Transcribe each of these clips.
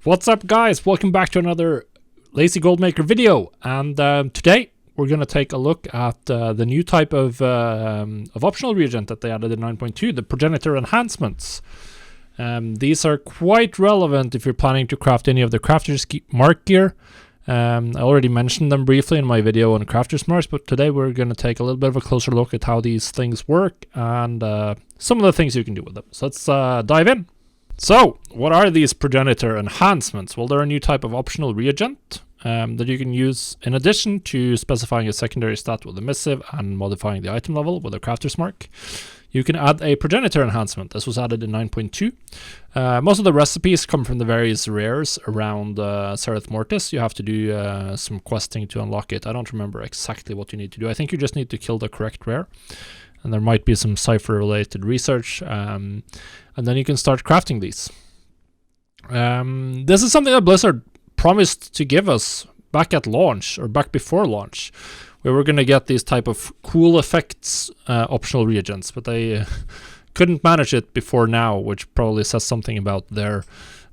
What's up, guys? Welcome back to another Lazy Goldmaker video, and today we're going to take a look at the new type of optional reagent that they added in 9.2, the Progenitor Enhancements. These are quite relevant if you're planning to craft any of the Crafter's Mark gear. I already mentioned them briefly in my video on Crafter's Marks, but today we're going to take a little bit of a closer look at how these things work and some of the things you can do with them. So let's dive in. So, what are these Progenitor Enhancements? Well, they're a new type of optional reagent that you can use in addition to specifying a secondary stat with a missive and modifying the item level with a Crafter's Mark. You can add a Progenitor Enhancement. This was added in 9.2. Most of the recipes come from the various rares around Zereth Mortis. You have to do some questing to unlock it. I don't remember exactly what you need to do. I think you just need to kill the correct rare. And there might be some cipher-related research, and then you can start crafting these. This is something that Blizzard promised to give us back at launch, or back before launch, where we're going to get these type of cool effects optional reagents, but they couldn't manage it before now, which probably says something about their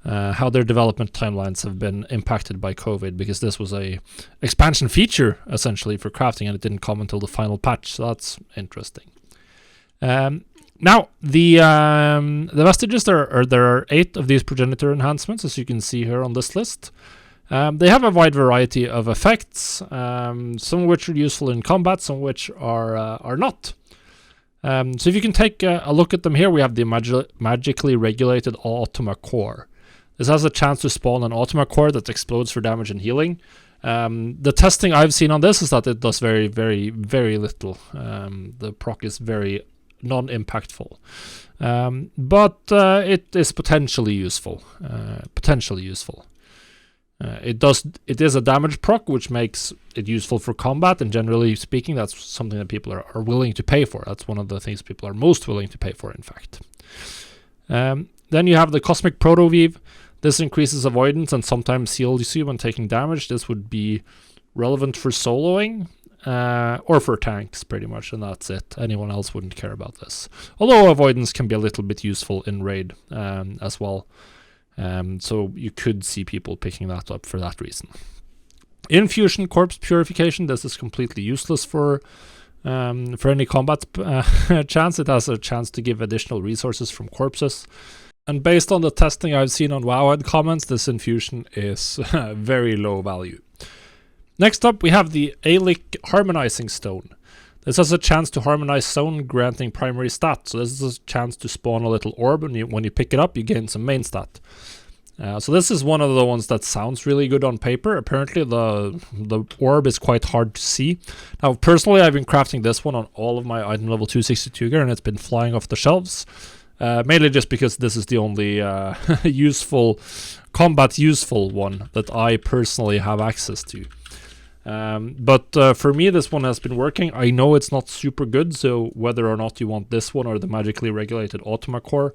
how their development timelines have been impacted by COVID, because this was a expansion feature essentially for crafting, and it didn't come until the final patch, so that's interesting. Now, the vestiges, there are 8 of these Progenitor Enhancements, as you can see here on this list. They have a wide variety of effects, some of which are useful in combat, some of which are not. So if you can take a look at them here, we have the magically regulated Automa Core. This has a chance to spawn an Automa Core that explodes for damage and healing. The testing I've seen on this is that it does very, very, very little. The proc is very non-impactful, but it is potentially useful. It is a damage proc, which makes it useful for combat, and generally speaking, that's something that people are willing to pay for. That's one of the things people are most willing to pay for, in fact. Then you have the Cosmic Proto-Weave. This increases avoidance and sometimes heals you when taking damage. This would be relevant for soloing, or for tanks, pretty much, and that's it. Anyone else wouldn't care about this. Although avoidance can be a little bit useful in raid as well. So you could see people picking that up for that reason. Infusion Corpse Purification. This is completely useless for any combat chance. It has a chance to give additional resources from corpses. And based on the testing I've seen on Wowhead comments, this infusion is very low value. Next up, we have the Aelic Harmonizing Stone. This has a chance to harmonize stone, granting primary stat. So this is a chance to spawn a little orb, and when you pick it up, you gain some main stat. So this is one of the ones that sounds really good on paper. Apparently, the orb is quite hard to see. Now, personally, I've been crafting this one on all of my item level 262 gear, and it's been flying off the shelves. Mainly just because this is the only combat useful one that I personally have access to. But for me, this one has been working. I know it's not super good, so whether or not you want this one or the magically regulated Automa Core,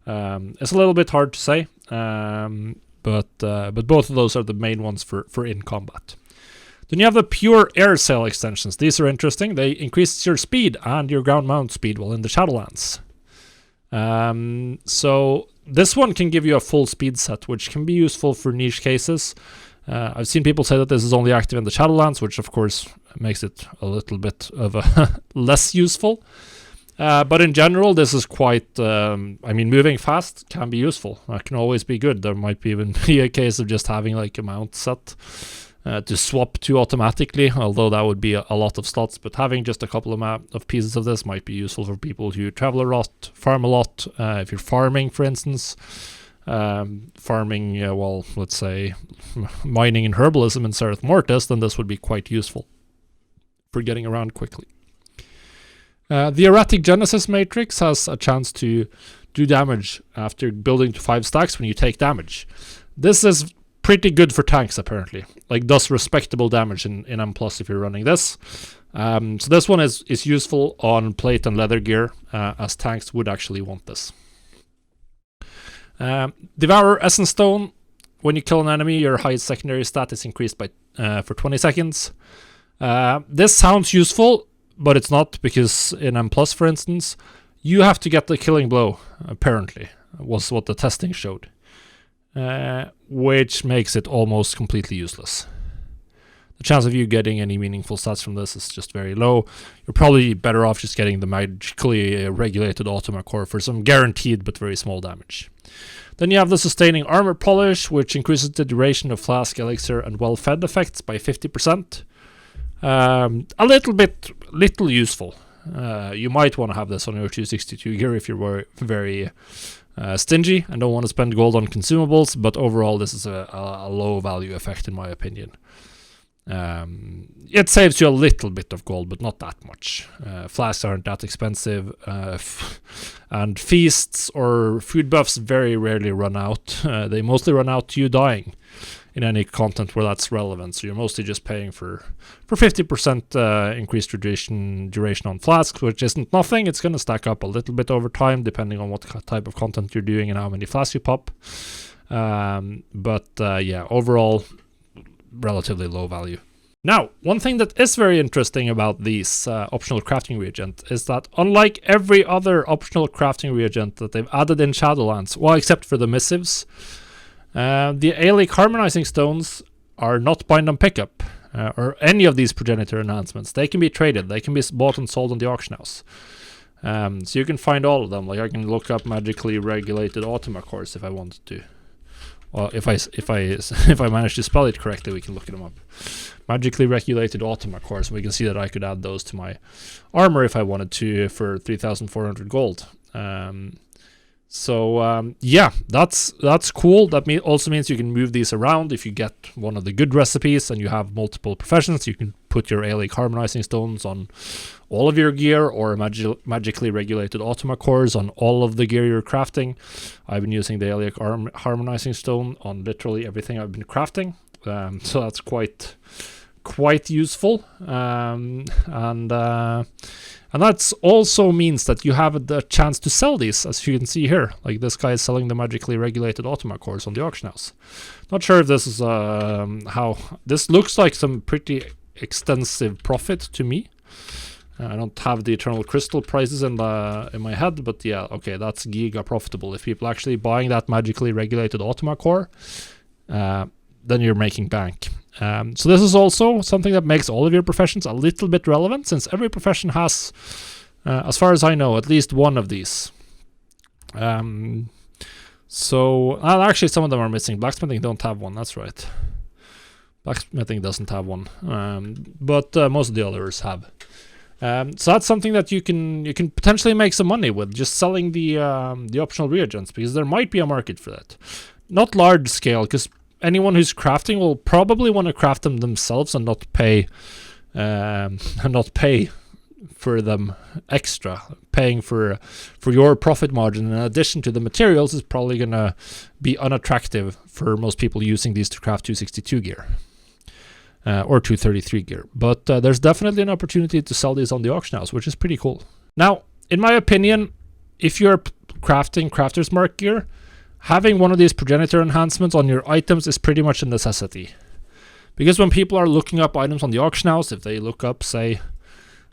it's a little bit hard to say. But both of those are the main ones for in combat. Then you have the Pure Air Sail extensions. These are interesting. They increase your speed and your ground mount speed while in the Shadowlands. So this one can give you a full speed set, which can be useful for niche cases. I've seen people say that this is only active in the Shadowlands, which of course makes it a little bit of a less useful. But in general, this is quite, moving fast can be useful. That can always be good. There might even be a case of just having like a mount set to swap to automatically, although that would be a lot of slots. But having just a couple of pieces of this might be useful for people who travel a lot, farm a lot. If you're farming, for instance, let's say mining and herbalism in Zereth Mortis, then this would be quite useful for getting around quickly. The Erratic Genesis Matrix has a chance to do damage after building to 5 stacks when you take damage. This is pretty good for tanks, apparently. Like, does respectable damage in M+ if you're running this. So this one is useful on plate and leather gear, as tanks would actually want this. Devourer Essence Stone. When you kill an enemy, your highest secondary stat is increased by for 20 seconds. This sounds useful, but it's not, because in M+, for instance, you have to get the killing blow, apparently, was what the testing showed. which makes it almost completely useless. The chance of you getting any meaningful stats from this is just very low. You're probably better off just getting the magically regulated Automa core for some guaranteed but very small damage. Then you have the sustaining armor polish, which increases the duration of flask, elixir, and well-fed effects by 50%. A little useful. You might want to have this on your 262 gear if you're very stingy and don't want to spend gold on consumables, but overall this is a low value effect in my opinion. It saves you a little bit of gold, but not that much. Flasks aren't that expensive, and feasts or food buffs very rarely run out. They mostly run out to you dying in any content where that's relevant, so you're mostly just paying for 50% increased duration on flasks, which isn't nothing. It's going to stack up a little bit over time depending on what type of content you're doing and how many flasks you pop. Yeah, overall relatively low value. Now, one thing that is very interesting about these optional crafting reagent is that unlike every other optional crafting reagent that they've added in Shadowlands, well, except for the missives, the Aelic harmonizing stones are not bind on pickup, or any of these progenitor enhancements. They can be traded, they can be bought and sold on the auction house. So you can find all of them. Like I can look up magically regulated Automa cores if I wanted to. Well, if I manage to spell it correctly, we can look them up. Magically regulated Automa cores. We can see that I could add those to my armor if I wanted to for 3,400 gold. Yeah, that's cool. That also means you can move these around. If you get one of the good recipes and you have multiple professions, you can put your Aelic harmonizing stones on all of your gear, or magically regulated Automa cores on all of the gear you're crafting. I've been using the Aelic harmonizing stone on literally everything I've been crafting, so that's quite useful. And that also means that you have the chance to sell these, as you can see here. Like this guy is selling the magically regulated Automa cores on the auction house. Not sure if this is how this looks like some pretty extensive profit to me. I don't have the eternal crystal prices in my head, but yeah, okay, that's giga profitable. If people actually buying that magically regulated Automa core, then you're making bank. So this is also something that makes all of your professions a little bit relevant, since every profession has, as far as I know, at least one of these. Actually, some of them are missing. Blacksmithing don't have one, that's right. Blacksmithing doesn't have one, but most of the others have. So that's something that you can potentially make some money with, just selling the optional reagents, because there might be a market for that. Not large scale, because anyone who's crafting will probably want to craft them themselves and not pay for them extra. Paying for your profit margin in addition to the materials is probably gonna be unattractive for most people using these to craft 262 gear. Or 233 gear. But there's definitely an opportunity to sell these on the auction house, which is pretty cool. Now, in my opinion, if you're crafting Crafter's Mark gear, having one of these progenitor enhancements on your items is pretty much a necessity. Because when people are looking up items on the auction house, if they look up, say,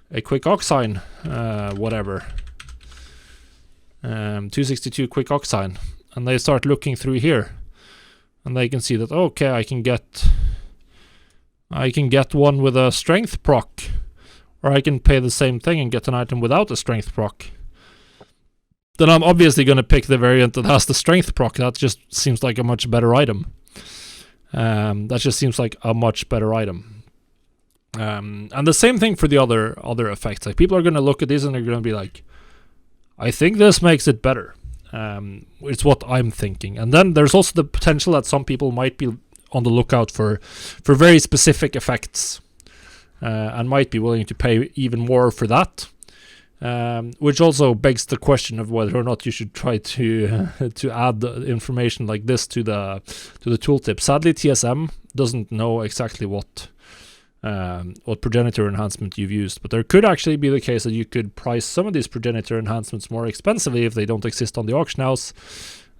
a quick oxine, 262 quick oxine, and they start looking through here, and they can see that, okay, I can get one with a strength proc, or I can pay the same thing and get an item without a strength proc. Then I'm obviously going to pick the variant that has the strength proc. That just seems like a much better item. And the same thing for the other effects. Like, people are going to look at these and they're going to be like, I think this makes it better. It's what I'm thinking. And then there's also the potential that some people might be on the lookout for very specific effects, and might be willing to pay even more for that, which also begs the question of whether or not you should try to add information like this to the tooltip. Sadly, TSM doesn't know exactly what progenitor enhancement you've used, but there could actually be the case that you could price some of these progenitor enhancements more expensively if they don't exist on the auction house,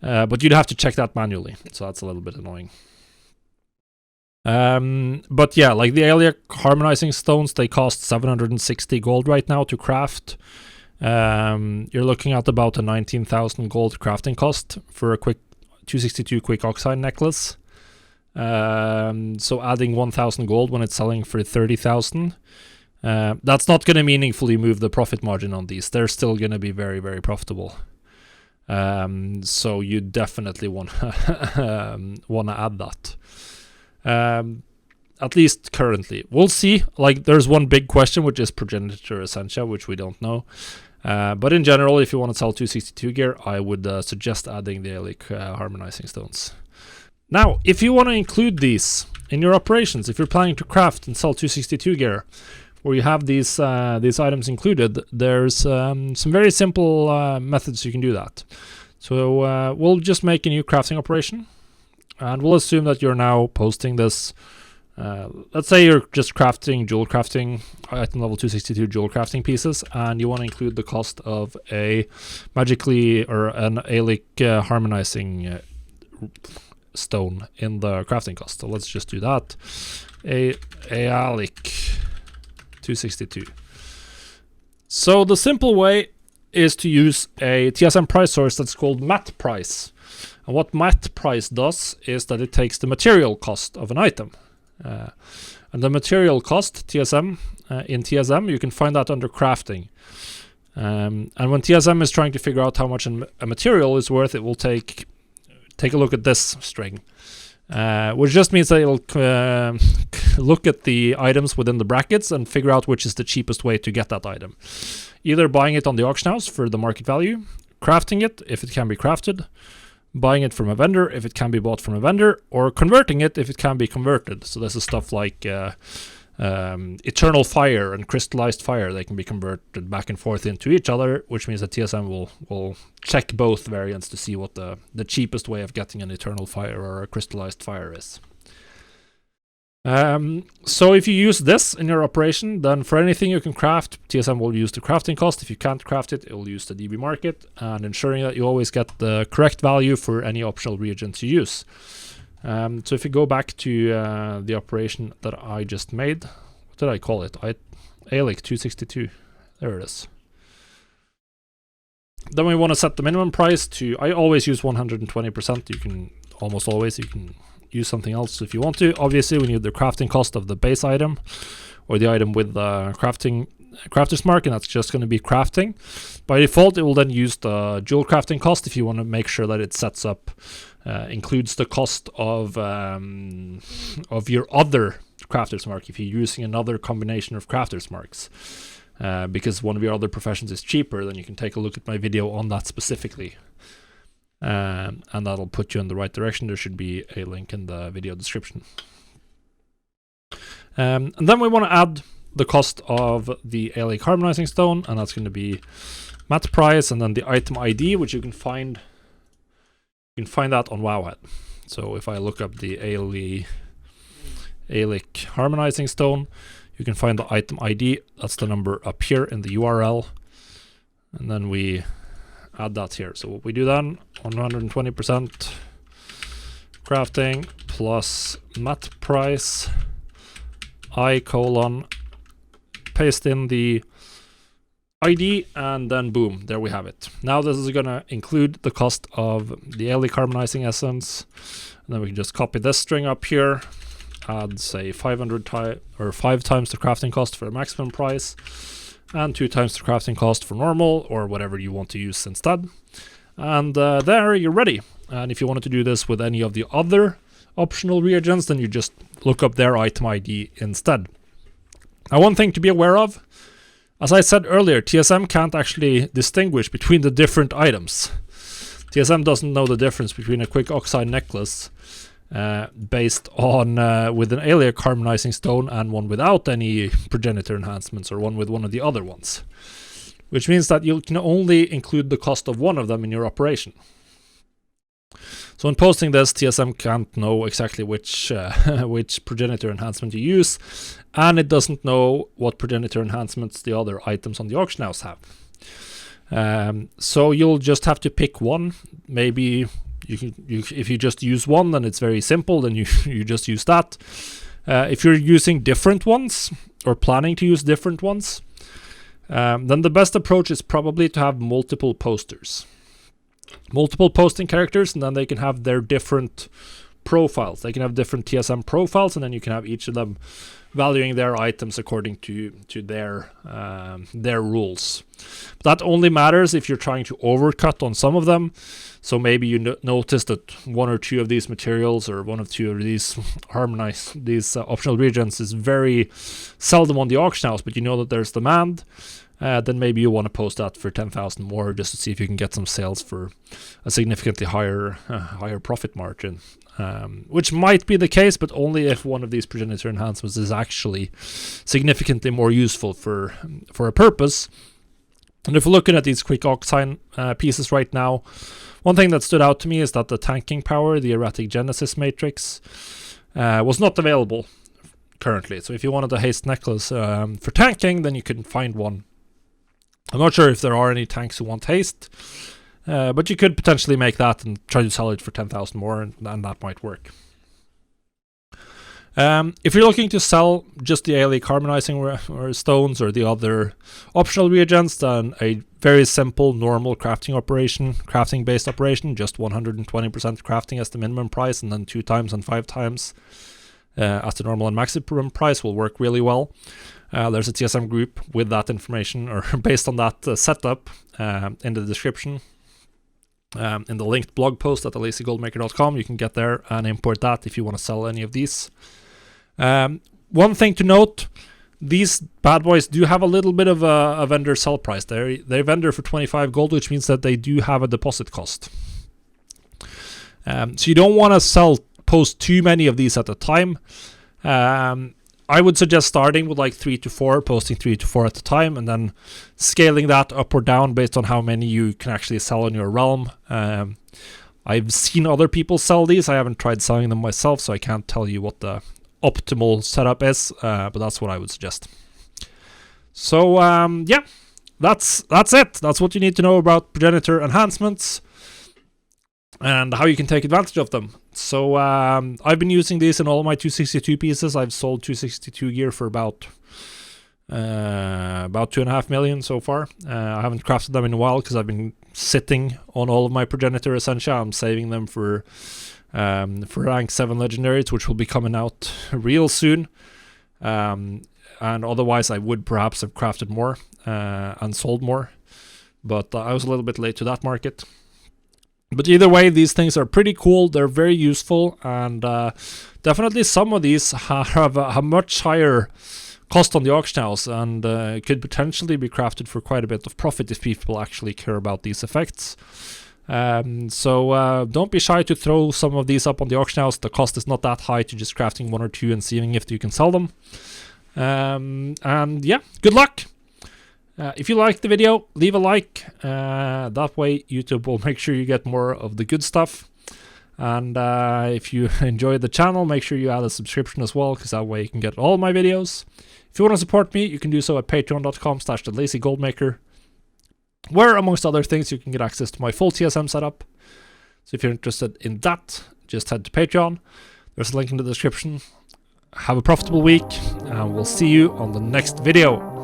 but you'd have to check that manually, so that's a little bit annoying. But yeah, like the Aelic harmonizing stones, they cost 760 gold right now to craft. You're looking at about a 19,000 gold crafting cost for a quick 262 quick oxide necklace. So adding 1,000 gold when it's selling for 30,000. That's not going to meaningfully move the profit margin on these. They're still going to be very, very profitable. So you definitely want to add that. At least currently. We'll see. Like, there's one big question, which is Progenitor Essentia, which we don't know. But in general, if you want to sell 262 gear, I would suggest adding the Aeolic harmonizing stones. Now, if you want to include these in your operations, if you're planning to craft and sell 262 gear, where you have these items included, there's some very simple methods you can do that. So we'll just make a new crafting operation, and we'll assume that you're now posting this. Let's say you're just crafting jewel crafting, item level 262 jewel crafting pieces, and you want to include the cost of a magically or an Aeolic harmonizing stone in the crafting cost. So let's just do that. Aeolic 262. So the simple way is to use a TSM price source that's called mat price. And what mat price does is that it takes the material cost of an item. And the material cost, TSM, in TSM, you can find that under crafting. And when TSM is trying to figure out how much a material is worth, it will take a look at this string, which just means that it'll look at the items within the brackets and figure out which is the cheapest way to get that item. Either buying it on the auction house for the market value, crafting it if it can be crafted, buying it from a vendor if it can be bought from a vendor, or converting it if it can be converted. So this is stuff like eternal fire and crystallized fire. They can be converted back and forth into each other, which means that TSM will check both variants to see what the cheapest way of getting an eternal fire or a crystallized fire is. So if you use this in your operation, then for anything you can craft, TSM will use the crafting cost. If you can't craft it, it will use the DB market, and ensuring that you always get the correct value for any optional reagents you use. So if you go back to the operation that I just made, what did I call it? Aeolic 262. There it is. Then we want to set the minimum price to, I always use 120%. You can almost always, you can use something else if you want to. Obviously, we need the crafting cost of the base item, or the item with the crafter's mark, and that's just going to be crafting. By default, it will then use the jewel crafting cost if you want to make sure that it sets up, includes the cost of your other crafter's mark if you're using another combination of crafter's marks. Because one of your other professions is cheaper, then you can take a look at my video on that specifically. And that'll put you in the right direction. There should be a link in the video description. And then we want to add the cost of the Aeolic harmonizing stone, and that's going to be mat price, and then the item ID, which you can find that on Wowhead. So if I look up the Aeolic harmonizing stone, you can find the item ID. That's the number up here in the URL, and then we add that here. So what we do then, 120% crafting plus mat price I : paste in the ID, and then boom, there we have it. Now this is going to include the cost of the Aeolic harmonizing essence, and then we can just copy this string up here, add say 5 times the crafting cost for the maximum price, and 2 times the crafting cost for normal, or whatever you want to use instead. And there you're ready. And if you wanted to do this with any of the other optional reagents, then you just look up their item ID instead. Now, one thing to be aware of, as I said earlier, TSM can't actually distinguish between the different items. TSM doesn't know the difference between a quick oxide necklace based on with an Aeolic harmonizing stone and one without any progenitor enhancements, or one with one of the other ones, which means that you can only include the cost of one of them in your operation. So in posting this, TSM can't know exactly which progenitor enhancement you use, and it doesn't know what progenitor enhancements the other items on the auction house have. So you'll just have to pick one. Maybe if you just use one, then it's very simple, then you just use that. If you're using different ones, or planning to use different ones, then the best approach is probably to have multiple posters. multiple posting characters, and then they can have their different profiles. They can have different TSM profiles, and then you can have each of them valuing their items according to their rules. But that only matters if you're trying to overcut on some of them. So maybe you notice that one or two of these materials or one or two of these optional reagents is very seldom on the auction house, but you know that there's demand. Then maybe you want to post that for 10,000 more just to see if you can get some sales for a significantly higher profit margin. Which might be the case, but only if one of these progenitor enhancements is actually significantly more useful for a purpose. And if we're looking at these quick oxine pieces right now, one thing that stood out to me is that the tanking power, the erratic genesis matrix, was not available currently. So if you wanted a haste necklace for tanking, then you couldn't find one. I'm not sure if there are any tanks who want haste, but you could potentially make that and try to sell it for 10,000 more, and that might work. If you're looking to sell just the ALE carbonizing or stones or the other optional reagents, then a very simple normal crafting based operation, just 120% crafting as the minimum price, and then 2 times and 5 times as the normal and maximum price will work really well. There's a TSM group with that information, or based on that setup, in the description. In the linked blog post at lazygoldmaker.com, you can get there and import that if you want to sell any of these. One thing to note, these bad boys do have a little bit of a vendor sell price. They vendor for 25 gold, which means that they do have a deposit cost. So you don't want to post too many of these at a time. I would suggest starting with like 3 to 4, posting 3 to 4 at a time, and then scaling that up or down based on how many you can actually sell in your realm. I've seen other people sell these. I haven't tried selling them myself, so I can't tell you what the optimal setup is, but that's what I would suggest. So yeah, that's it. That's what you need to know about progenitor enhancements and how you can take advantage of them. So I've been using these in all of my 262 pieces. I've sold 262 gear for about 2.5 million so far. I haven't crafted them in a while because I've been sitting on all of my progenitor essentia. I'm saving them for rank 7 legendaries, which will be coming out real soon. And otherwise I would perhaps have crafted more and sold more, but I was a little bit late to that market. But either way, these things are pretty cool. They're very useful, and definitely some of these have a much higher cost on the auction house, and could potentially be crafted for quite a bit of profit if people actually care about these effects. So don't be shy to throw some of these up on the auction house. The cost is not that high to just crafting 1 or 2 and seeing if you can sell them. And yeah, good luck. If you liked the video, leave a like. That way YouTube will make sure you get more of the good stuff. And if you enjoy the channel, make sure you add a subscription as well, because that way you can get all my videos. If you want to support me, you can do so at patreon.com/thelazygoldmaker, where, amongst other things, you can get access to my full TSM setup. So if you're interested in that, just head to Patreon. There's a link in the description. Have a profitable week, and we'll see you on the next video.